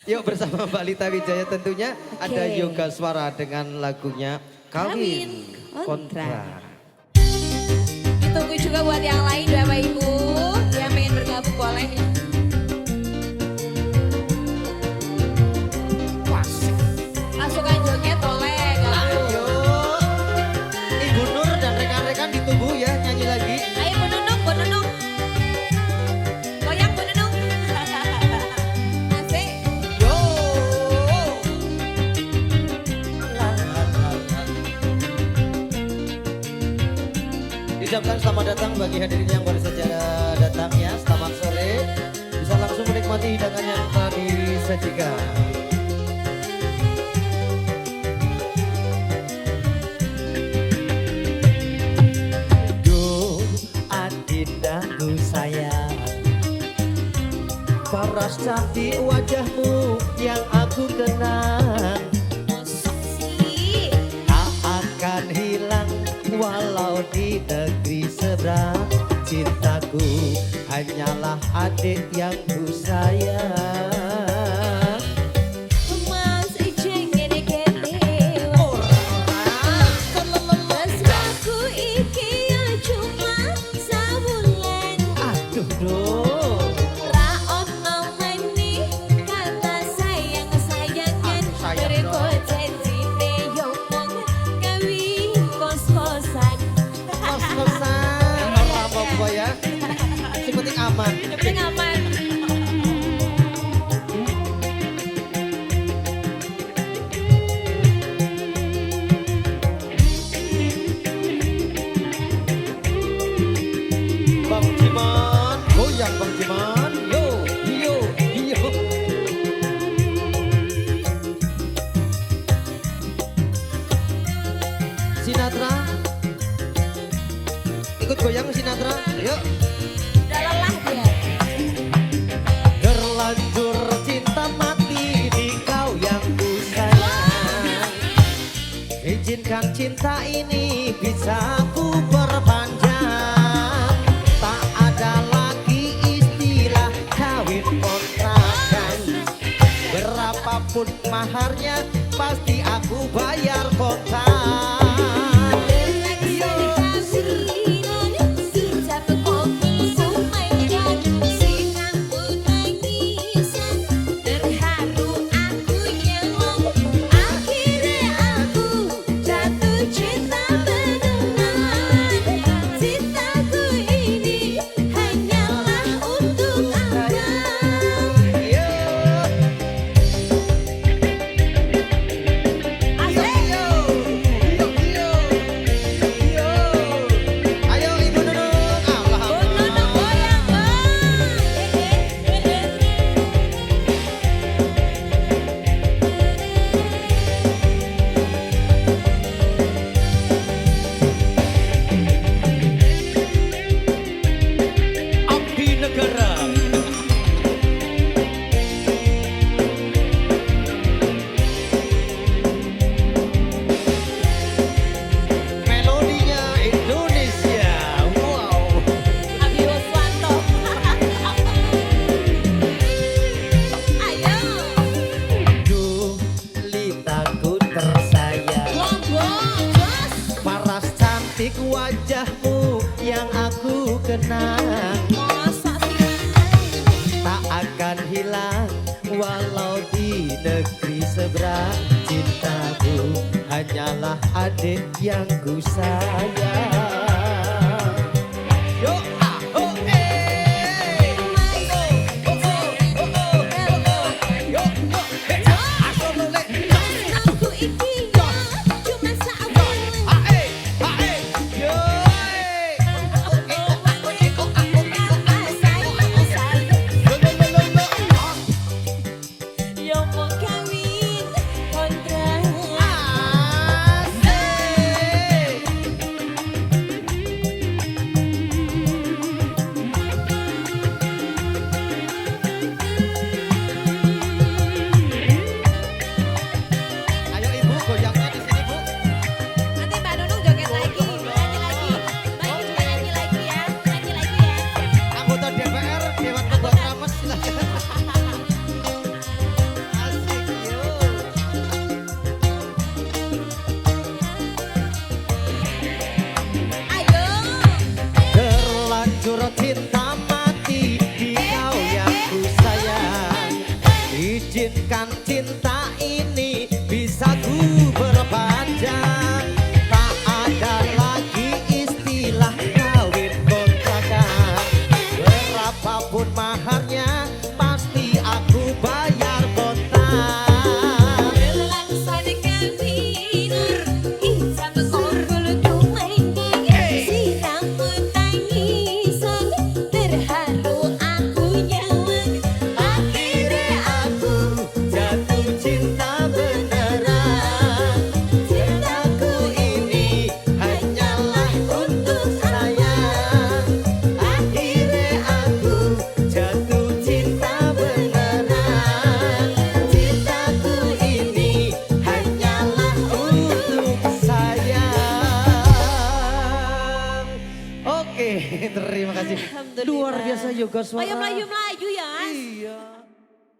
Yuk bersama Mbak Lita Wijaya tentunya ada Yoga Suara dengan lagunya Kawin Kontra. Ditunggu juga buat yang lain Bapak Ibu yang pengen bergabung boleh ya. Masukan joget boleh. Ayo Ibu Nur dan rekan-rekan ditunggu ya nyanyi lagi. Ayo Bu Nunung, Bu Nunung. Goyang Bu Nunung. Asik. Yo. Diucapkan selamat datang bagi hadirin yang baru saja datang ya. Selamat sore. Bisa langsung menikmati hidangan yang telah disajikan. Duh, adindaku sayang, paras cantik wajahmu yang aku kenang. Tak akan hilang walau di negeri seberang. Cintaku hanyalah adik yang ku sayang. Mas ijeng gede-gede. Mesraku iki ya cuma sabulan. Aduh duh. Ra ono maning kata sayang-sayangan. Berikut janjine yo mong kawin kos-kosan. Kos-kosan. Apa-apa ya. Yang penting aman. Yang penting aman. Bang Jiman, goyang Bang Jiman. Yo, yo, yo. Sinatra. Ikut goyang Sinatra. Yuk. Udah lelah dia. Terlanjur cinta mati di kau yang ku sayang. Izinkan cinta ini bisa ku perpanjang. Tak ada lagi istilah kawin kontrakan. Berapapun maharnya pasti aku bayar kontan. Wajahmu yang aku kenang tak akan hilang walau di negeri seberang. Cintaku hanyalah adik yang ku sayang. Yo, ah, oh, eh. Oh, oh, oh, oh, oh. Yo, yo, eh, ah, so, lo, le. Aku iki ya cuma sabulan. Yo. Yo mau kawin kontra. Asik. izinkan cinta ini bisa ku berpanjang. Tak ada lagi istilah kawin kontrakan. Berapapun maharnya pasti aku bayar kontan. Melaksanakan tidur, isam kumpul tumain siram tangisan, terharu aku jawab. Akhirnya aku jatuh cinta beneran. Cintaku ini hanyalah untuk sayang. Akhirnya aku jatuh cinta beneran. Cintaku ini hanyalah untuk sayang. Oke, terima kasih. Alhamdulillah. Luar biasa Yoga suara. Ayo Melayu-Melayu ya. Iya.